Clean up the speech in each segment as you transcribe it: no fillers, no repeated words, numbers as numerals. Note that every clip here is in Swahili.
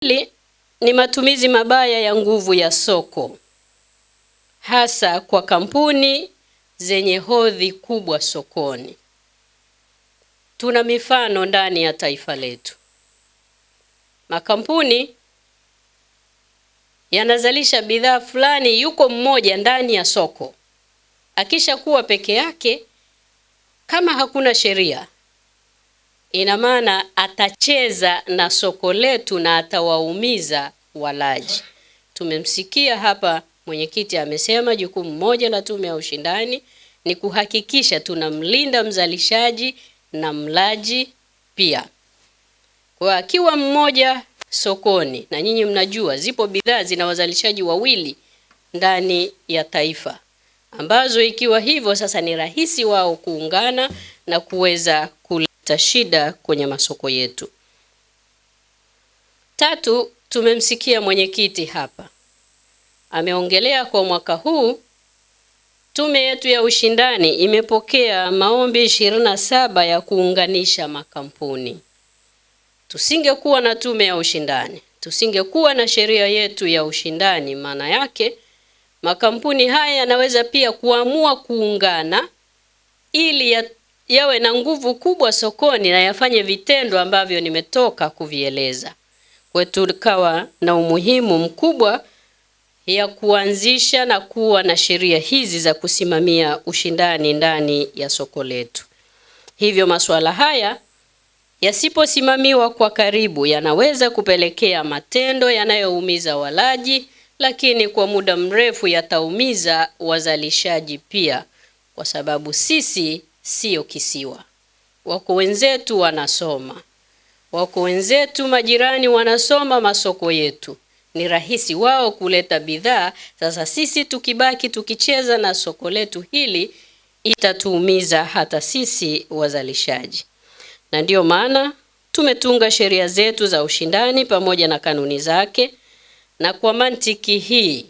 Hili ni matumizi mabaya ya nguvu ya soko, hasa kwa kampuni zenye hodhi kubwa sokoni. Tuna mifano ndani ya taifa letu. Makampuni yanazalisha bidhaa fulani, yuko mmoja ndani ya soko. Akisha kuwa peke yake, kama hakuna sheria, ina maana atacheza na soko letu na atawaumiza walaji. Tumemsikia hapa mwenyekiti amesema jukumu moja la Tume ya Ushindani ni kuhakikisha tunamlinda mzalishaji na mlaji pia. Kwa akiwa mmoja sokoni, na nyinyi mnajua zipo bidhaa zina wazalishaji wawili ndani ya taifa, ambazo ikiwa hivyo sasa ni rahisi wao kuungana na kuweza kuleta shida kwenye masoko yetu. Tatu, tumemsikia mwenyekiti hapa ameongelea kwa mwaka huu Tume yetu ya Ushindani imepokea maombi 27 ya kuunganisha makampuni. Tusingekuwa na Tume ya Ushindani, tusingekuwa na sheria yetu ya ushindani, maana yake makampuni haya yanaweza pia kuamua kuungana ili yawe na nguvu kubwa sokoni na yafanye vitendo ambavyo nimetoka kuvieleza. Kwetu tukawa na umuhimu mkubwa ya kuanzisha na kuwa na sheria hizi za kusimamia ushindani ndani ya soko letu. Hivyo masuala haya yasiposimamiwa kwa karibu yanaweza kupelekea matendo yanayoumiza walaji, lakini kwa muda mrefu yataumiza wazalishaji pia, kwa sababu sisi sio kisiwa. Wako wenzetu wanasoma, wako wenzetu majirani wanasoma masoko yetu. Ni rahisi wao kuleta bidhaa. Sasa sisi tukibaki tukicheza na soko letu hili, itatuumiza hata sisi wazalishaji. Na ndio maana tumetunga sheria zetu za ushindani pamoja na kanuni zake. Na kwa mantiki hii,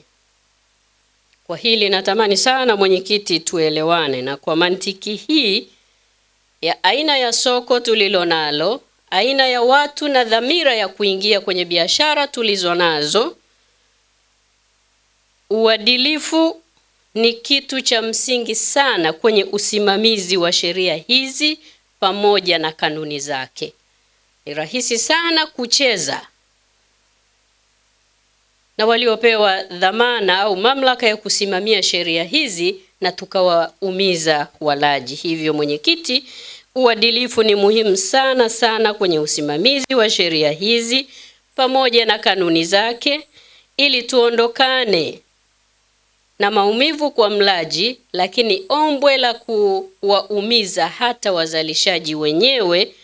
kwa hili natamani sana mwenyekiti tuelewane, na kwa mantiki hii ya aina ya soko tulilonalo, aina ya watu na dhamira ya kuingia kwenye biashara tulizonazo, uadilifu ni kitu cha msingi sana kwenye usimamizi wa sheria hizi pamoja na kanuni zake. Ni rahisi sana kucheza na waliopewa dhamana au mamlaka ya kusimamia sheria hizi na tukawaumiza walaji. Hivyo mwenyekiti, uadilifu ni muhimu sana kwenye usimamizi wa sheria hizi pamoja na kanuni zake, ili tuondokane na maumivu kwa mlaji, lakini ombwe la kuwaumiza hata wazalishaji wenyewe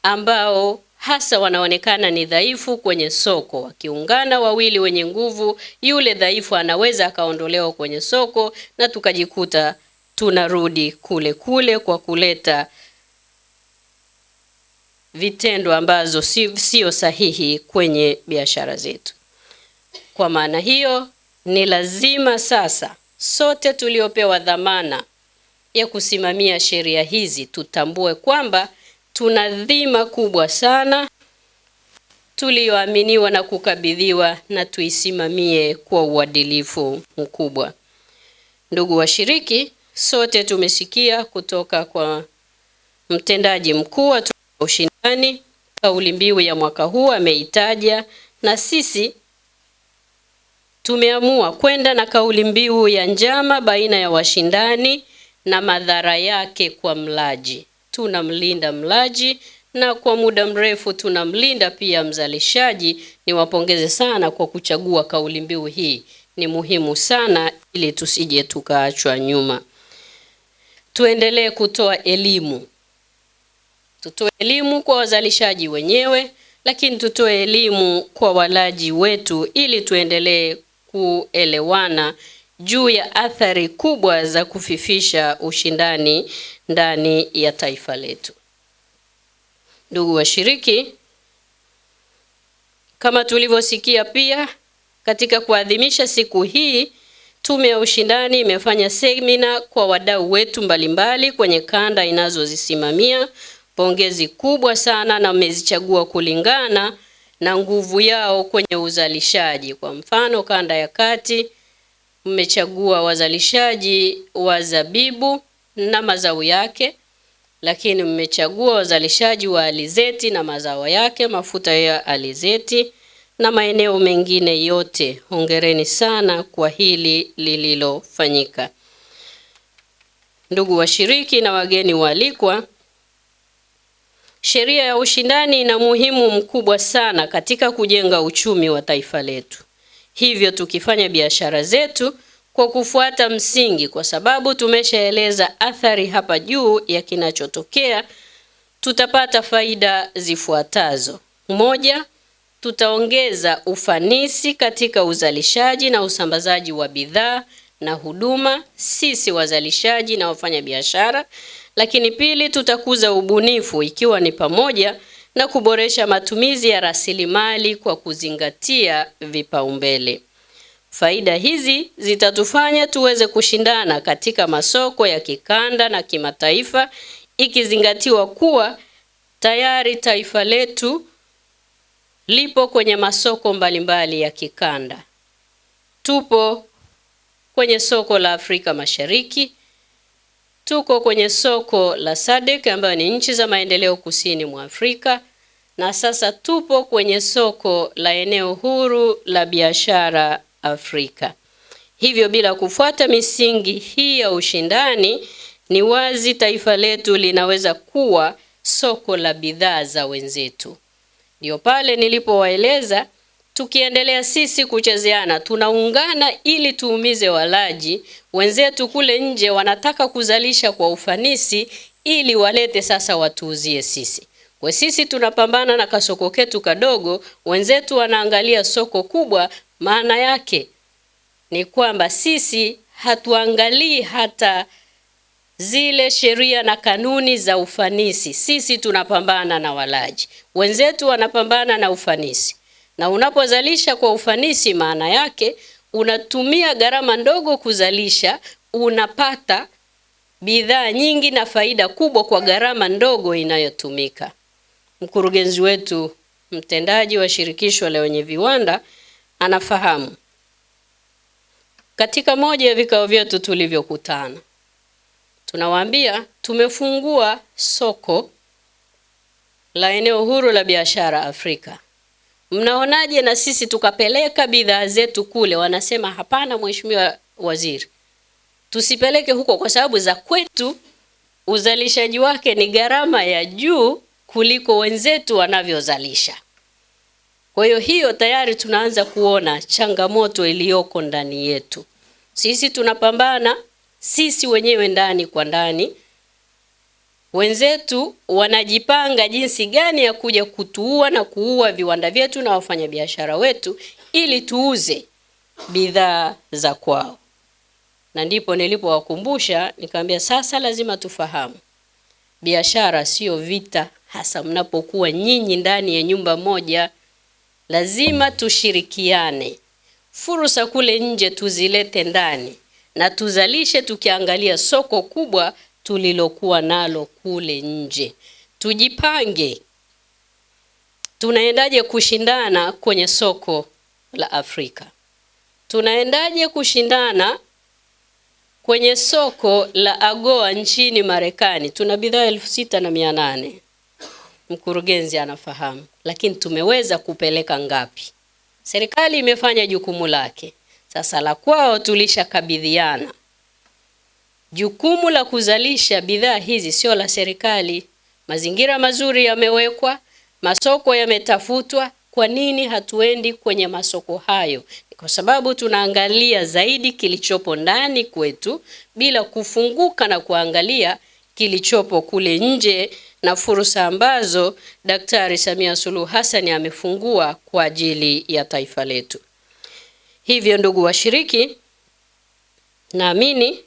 ambao hasa wanaonekana ni dhaifu kwenye soko. Wakiungana wawili wenye nguvu, yule dhaifu anaweza akaondolewa kwenye soko na tukajikuta tunarudi kule kule kwa kuleta vitendo ambazo sio sahihi kwenye biashara zetu. Kwa maana hiyo, ni lazima sasa sote tuliopewa dhamana ya kusimamia sheria hizi tutambue kwamba tuna dhima kubwa sana tulioaminiwa na kukabidhiwa, na tuisimamie kwa uadilifu mkubwa. Ndugu washiriki, sote tumesikia kutoka kwa mtendaji mkuu wa Tume ya Ushindani, kauli mbiu ya mwaka huu ameitaja, na sisi tumeamua kwenda na kauli mbiu ya njama baina ya washindani na madhara yake kwa mlaji. Tunamlinda mlaji na kwa muda mrefu tunamlinda pia mzalishaji. Niwapongeze sana kwa kuchagua kauli mbiu hii. Ni muhimu sana ili tusije tukaachwa nyuma. Tuendelee kutoa elimu. Tutoe elimu kwa wazalishaji wenyewe, lakini tutoe elimu kwa walaji wetu ili tuendelee kuelewana juu ya athari kubwa za kufifisha ushindani ndani ya taifa letu. Ndugu washiriki, kama tulivyosikia pia katika kuadhimisha siku hii, Tume ya Ushindani imefanya semina kwa wadau wetu mbalimbali kwenye kanda inazozisimamia. Pongezi kubwa sana, na mmezichagua kulingana na nguvu yao kwenye uzalishaji. Kwa mfano, kanda ya kati mmechagua wazalishaji wa zabibu na mazao yake, lakini mmechagua wazalishaji wa alizeti na mazao yake, mafuta ya alizeti na maeneo mengine yote. Hongereni sana kwa hili lililofanyika. Ndugu washiriki na wageni waalikwa, sheria ya ushindani ina umuhimu mkubwa sana katika kujenga uchumi wa taifa letu. Hivyo tukifanya biashara zetu kwa kufuata msingi, kwa sababu tumeshaeleza athari hapa juu ya kinachotokea, tutapata faida zifuatazo. Moja, tutaongeza ufanisi katika uzalishaji na usambazaji wa bidhaa na huduma sisi wazalishaji na wafanya biashara. Lakini pili, tutakuza ubunifu, ikiwa ni pamoja na kuboresha matumizi ya rasilimali kwa kuzingatia vipaumbele. Faida hizi zitatufanya tuweze kushindana katika masoko ya kikanda na kimataifa, ikizingatiwa kuwa tayari taifa letu lipo kwenye masoko mbalimbali ya kikanda. Tupo kwenye soko la Afrika Mashariki, tuko kwenye soko la SADC ambayo ni nchi za maendeleo kusini mwa Afrika, na sasa tupo kwenye soko la eneo huru la biashara Afrika. Hivyo bila kufuata misingi hii ya ushindani, ni wazi taifa letu linaweza kuwa soko la bidhaa za wenzetu. Ndio pale nilipowaeleza, tukiendelea sisi kuchezeana, tunaungana ili tuumize walaji. Wenzetu kule nje wanataka kuzalisha kwa ufanisi ili walete sasa watuuzie sisi. Kwa sisi tunapambana na kasoko ketu kadogo, wenzetu wanaangalia soko kubwa. Maana yake ni kwamba sisi hatuangalii hata zile sheria na kanuni za ufanisi. Sisi tunapambana na walaji, wenzetu wanapambana na ufanisi. Na unapozalisha kwa ufanisi, maana yake unatumia gharama ndogo kuzalisha, unapata bidhaa nyingi na faida kubwa kwa gharama ndogo inayotumika. Mkurugenzi wetu mtendaji wa shirikisho la wenye viwanda anafahamu. Katika moja ya vikao vyetu tulivyokutana, tunawaambia tumefungua soko la eneo huru la biashara Afrika. Mnaonaje na sisi tukapeleka bidhaa zetu kule? Wanasema hapana, Mheshimiwa Waziri, tusipeleke huko kwa sababu za kwetu uzalishaji wake ni gharama ya juu kuliko wenzetu wanavyozalisha. Kwa hiyo tayari tunaanza kuona changamoto iliyoko ndani yetu. Sisi tunapambana sisi wenyewe ndani kwa ndani. Wenzetu wanajipanga jinsi gani ya kuja kutuua na kuua viwanda vyetu na wafanyabiashara wetu ili tuuze bidhaa za kwao. Na ndipo nilipowakumbusha nikamwambia, sasa lazima tufahamu biashara sio vita, hasa mnapokuwa nyinyi ndani ya nyumba moja. Lazima tushirikiane. Fursa kule nje tuzilete ndani na tuzalishe tukiangalia soko kubwa tulilokuwa nalo kule nje. Tujipange. Tunaendaje kushindana kwenye soko la Afrika? Tunaendaje kushindana kwenye soko la AGOA nchini Marekani? Tuna bidhaa 6,800. Mkurugenzi anafahamu, lakini tumeweza kupeleka ngapi? Serikali imefanya jukumu lake. Sasa la kwao tulishakabidhiana. Jukumu la kuzalisha bidhaa hizi sio la serikali. Mazingira mazuri yamewekwa, masoko yametafutwa. Kwa nini hatuendi kwenye masoko hayo? Kwa sababu tunaangalia zaidi kilichopo ndani kwetu bila kufunguka na kuangalia kilichopo kule nje na fursa ambazo Daktari Samia Suluhu Hassan amefungua kwa ajili ya taifa letu. Hivyo ndugu washiriki, naamini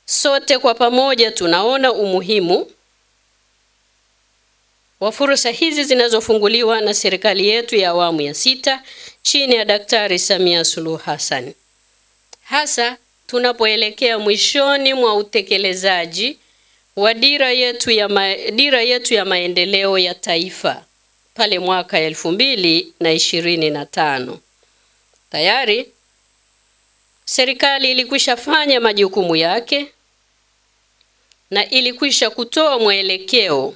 sote kwa pamoja tunaona umuhimu wa fursa hizi zinazofunguliwa na serikali yetu ya awamu ya 6 chini ya Daktari Samia Suluhu Hassan. Hasa tunapoelekea mwishoni mwa utekelezaji wa dira yetu ya maendeleo ya taifa pale mwaka 2025. Tayari serikali ilikwisha fanya majukumu yake na ilikwisha kutoa mwelekeo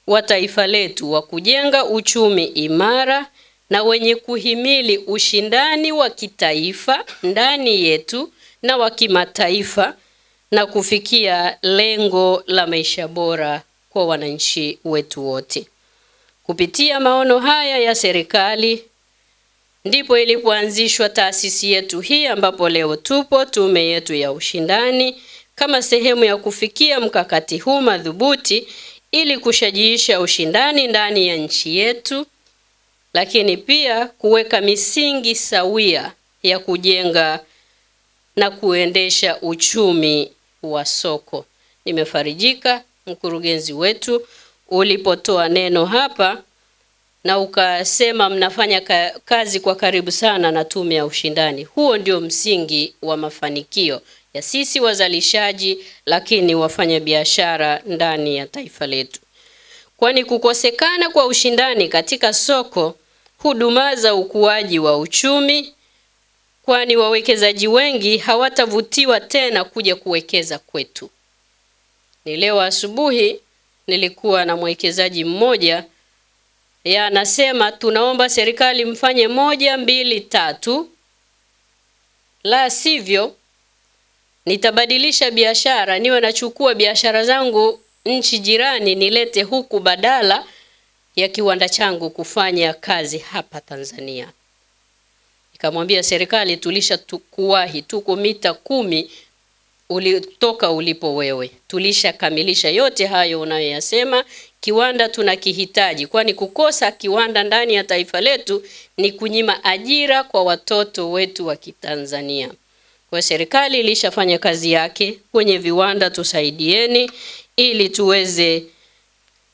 wa taifa letu wa kujenga uchumi imara na wenye kuhimili ushindani wa kitaifa ndani yetu na wa kimataifa na kufikia lengo la maisha bora kwa wananchi wetu wote. Kupitia maono haya ya serikali ndipo ilipoanzishwa taasisi yetu hii ambapo leo tupo Tume yetu ya Ushindani kama sehemu ya kufikia mkakati huu madhubuti ili kushajiisha ushindani ndani ya nchi yetu, lakini pia kuweka misingi sawia ya kujenga na kuendesha uchumi wa soko. Nimefarijika mkurugenzi wetu ulipotoa neno hapa na ukasema mnafanya kazi kwa karibu sana na Tume ya Ushindani. Huo ndio msingi wa mafanikio ya sisi wazalishaji lakini wafanya biashara ndani ya taifa letu. Kwani kukosekana kwa ushindani katika soko hudumaza ukuaji wa uchumi, kwani wawekezaji wengi hawatavutiwa tena kuja kuwekeza kwetu. Ni leo asubuhi nilikuwa na mwekezaji mmoja anasema tunaomba serikali mfanye 1, 2, 3, la sivyo nitabadilisha biashara, niwe nachukua biashara zangu nchi jirani nilete huku badala ya kiwanda changu kufanya kazi hapa Tanzania. Nikamwambia serikali tulishakuwahi, tuko mita 10 ulitoka ulipo wewe. Tulishakamilisha yote hayo unayoyasema. Kiwanda tunakihitaji, kwani kukosa kiwanda ndani ya taifa letu ni kunyima ajira kwa watoto wetu wa Kitanzania. Kwa serikali ilishafanya kazi yake kwenye viwanda, tusaidieni ili tuweze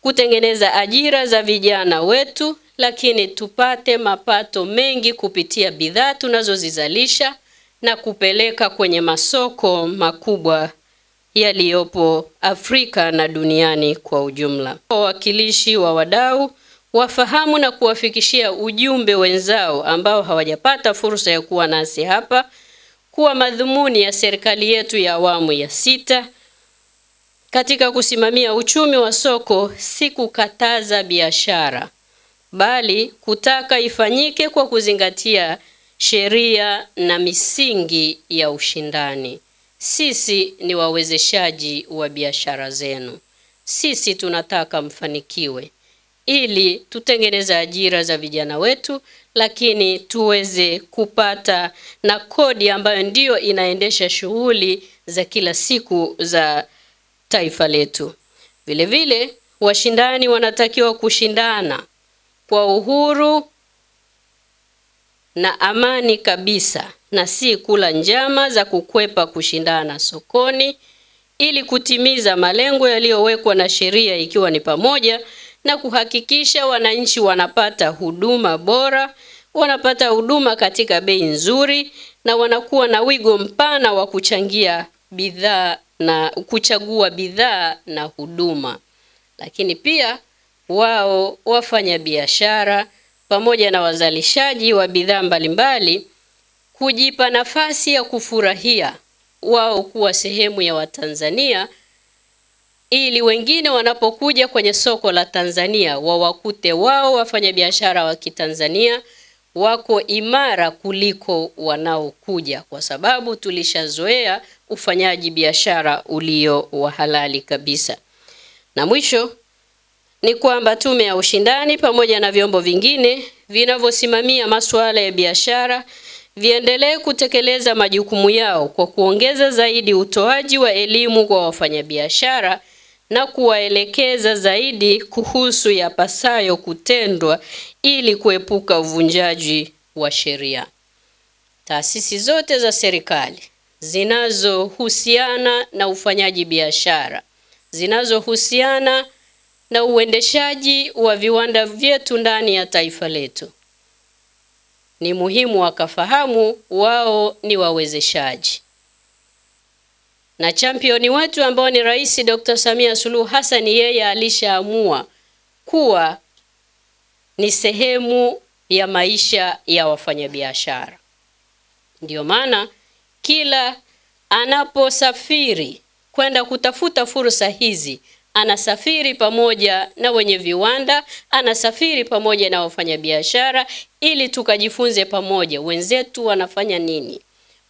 kutengeneza ajira za vijana wetu, lakini tupate mapato mengi kupitia bidhaa tunazozizalisha na kupeleka kwenye masoko makubwa yaliyopo Afrika na duniani kwa ujumla. Wawakilishi wa wadau wafahamu na kuwafikishia ujumbe wenzao ambao hawajapata fursa ya kuwa nasi hapa kuwa madhumuni ya serikali yetu ya awamu ya 6 katika kusimamia uchumi wa soko si kukataza biashara, bali kutaka ifanyike kwa kuzingatia sheria na misingi ya ushindani. Sisi ni wawezeshaji wa biashara zenu. Sisi tunataka mfanikiwe ili tutengeneze ajira za vijana wetu, lakini tuweze kupata na kodi ambayo ndiyo inaendesha shughuli za kila siku za taifa letu. Vile vile washindani wanatakiwa kushindana kwa uhuru na amani kabisa, na si kula njama za kukwepa kushindana sokoni ili kutimiza malengo yaliyowekwa na sheria, ikiwa ni pamoja na kuhakikisha wananchi wanapata huduma bora, wanapata huduma katika bei nzuri na wanakuwa na wigo mpana wa kuchangia bidhaa na kuchagua bidhaa na huduma. Lakini pia wao wafanya biashara pamoja na wazalishaji wa bidhaa mbalimbali kujipa nafasi ya kufurahia wao kuwa sehemu ya Watanzania, ili wengine wanapokuja kwenye soko la Tanzania wawakute wao wafanyabiashara wa Kitanzania wako imara kuliko wanaokuja, kwa sababu tulishazoea ufanyaji biashara ulio wa halali kabisa. Na mwisho ni kwamba Tume ya Ushindani pamoja na vyombo vingine vinavyosimamia masuala ya biashara viendelee kutekeleza majukumu yao kwa kuongeza zaidi utoaji wa elimu kwa wafanyabiashara na kuwaelekeza zaidi kuhusu yapasayo kutendwa ili kuepuka uvunjaji wa sheria. Taasisi zote za serikali zinazohusiana na ufanyaji biashara, zinazohusiana na uendeshaji wa viwanda vyetu ndani ya taifa letu, ni muhimu wakafahamu wao ni wawezeshaji. Na championi wetu ambao ni Rais Dr. Samia Suluhu Hassan, yeye alishaamua kuwa ni sehemu ya maisha ya wafanyabiashara. Ndiyo maana kila anaposafiri kwenda kutafuta fursa hizi, anasafiri pamoja na wenye viwanda, anasafiri pamoja na wafanyabiashara, ili tukajifunze pamoja wenzetu wanafanya nini,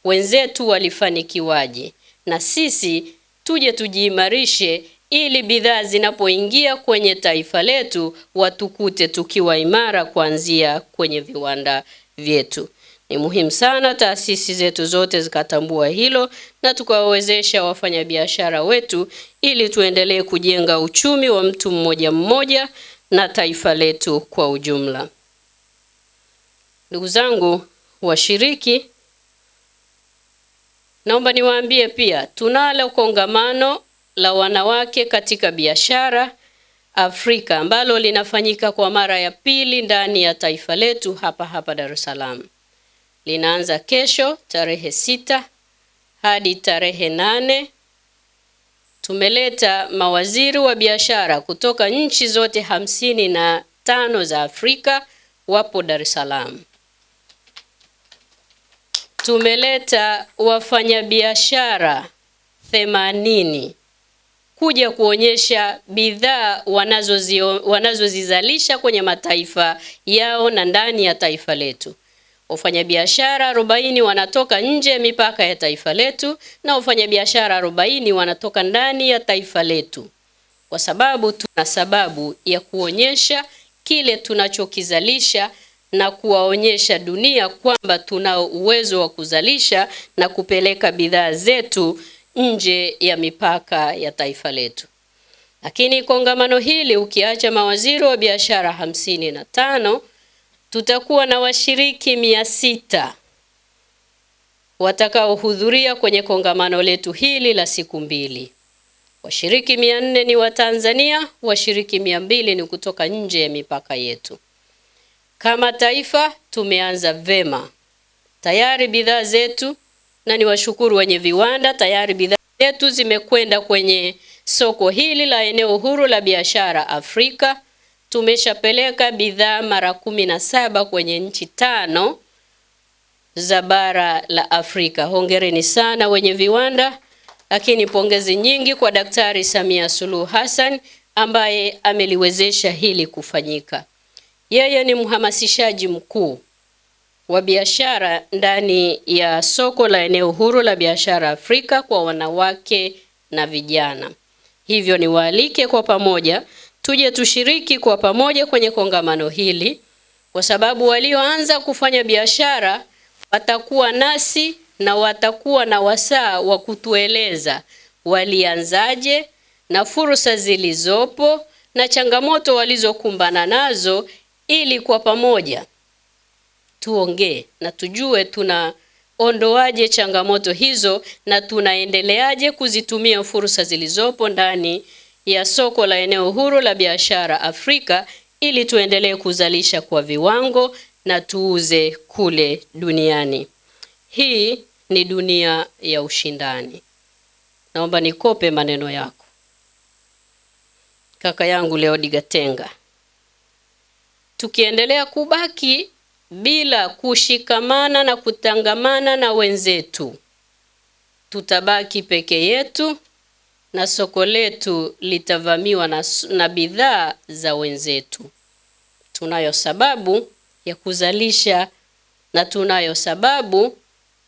wenzetu walifanikiwaje, na sisi tuje tujiimarishe, ili bidhaa zinapoingia kwenye taifa letu watukute tukiwa imara kuanzia kwenye viwanda vyetu. Ni muhimu sana taasisi zetu zote zikatambua hilo na tukawawezesha wafanyabiashara wetu, ili tuendelee kujenga uchumi wa mtu mmoja mmoja na taifa letu kwa ujumla. Ndugu zangu washiriki, naomba niwaambie pia tunalo kongamano la wanawake katika biashara Afrika ambalo linafanyika kwa mara ya pili ndani ya taifa letu hapa Dar es Salaam. Linaanza kesho tarehe 6 hadi tarehe 8. Tumeleta mawaziri wa biashara kutoka nchi zote 55 za Afrika wapo Dar es Salaam. Tumeleta wafanyabiashara 80 kuja kuonyesha bidhaa wanazozizalisha kwenye mataifa yao na ndani ya taifa letu. Wafanyabiashara 40 wanatoka nje ya mipaka ya taifa letu na wafanyabiashara 40 wanatoka ndani ya taifa letu, kwa sababu tuna sababu ya kuonyesha kile tunachokizalisha na kuwaonyesha dunia kwamba tunao uwezo wa kuzalisha na kupeleka bidhaa zetu nje ya mipaka ya taifa letu. Lakini kongamano hili ukiacha mawaziri wa biashara 55, tutakuwa na washiriki 600 watakaohudhuria kwenye kongamano letu hili la siku 2. Washiriki 400 ni wa Tanzania, washiriki 200 ni kutoka nje ya mipaka yetu. Kama taifa tumeanza vema. Tayari bidhaa zetu, na niwashukuru wenye viwanda, tayari bidhaa zetu zimekwenda kwenye soko hili la eneo huru la biashara Afrika. Tumeshapeleka bidhaa mara 17 kwenye nchi 5 za bara la Afrika. Hongereni sana wenye viwanda, lakini pongezi nyingi kwa Daktari Samia Suluhu Hassan ambaye ameliwezesha hili kufanyika. Yeye ni mhamasishaji mkuu wa biashara ndani ya soko la eneo huru la biashara Afrika kwa wanawake na vijana. Hivyo niwaalike kwa pamoja tuje tushiriki kwa pamoja kwenye kongamano hili, kwa sababu walioanza kufanya biashara watakuwa nasi na watakuwa na wasaa wa kutueleza walianzaje na fursa zilizopo na changamoto walizokumbana nazo, ili kwa pamoja tuongee na tujue tunaondoaje changamoto hizo na tunaendeleaje kuzitumia fursa zilizopo ndani ya soko la eneo huru la biashara Afrika, ili tuendelee kuzalisha kwa viwango na tuuze kule duniani. Hii ni dunia ya ushindani. Naomba nikope maneno yako, kaka yangu Leodi Gatenga. Tukiendelea kubaki bila kushikamana na kutangamana na wenzetu, tutabaki peke yetu na soko letu litavamiwa na bidhaa za wenzetu. Tunayo sababu ya kuzalisha na tunayo sababu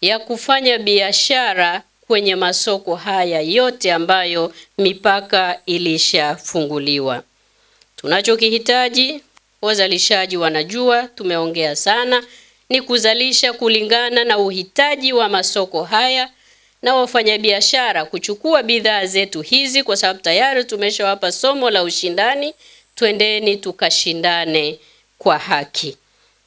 ya kufanya biashara kwenye masoko haya yote ambayo mipaka ilishafunguliwa. Tunachokihitaji, wazalishaji wanajua, tumeongea sana, ni kuzalisha kulingana na uhitaji wa masoko haya, na wafanyabiashara kuchukua bidhaa zetu hizi, kwa sababu tayari tumeshawapa somo la ushindani. Twendeni tukashindane kwa haki.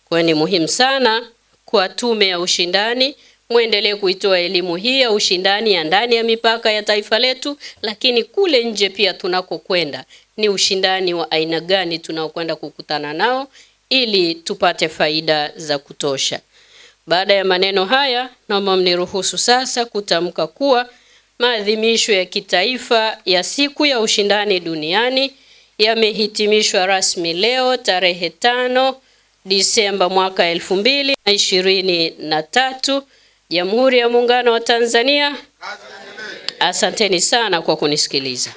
Kwa ni muhimu sana kwa Tume ya Ushindani muendelee kuitoa elimu hii ya ushindani ya ndani ya mipaka ya taifa letu, lakini kule nje pia tunakokwenda ni ushindani wa aina gani tunaokwenda kukutana nao, ili tupate faida za kutosha. Baada ya maneno haya, naomba mniruhusu sasa kutamka kuwa maadhimisho ya kitaifa ya siku ya ushindani duniani yamehitimishwa rasmi leo tarehe 5 Disemba mwaka 2023. Jamhuri ya Muungano wa Tanzania. Asanteni sana kwa kunisikiliza.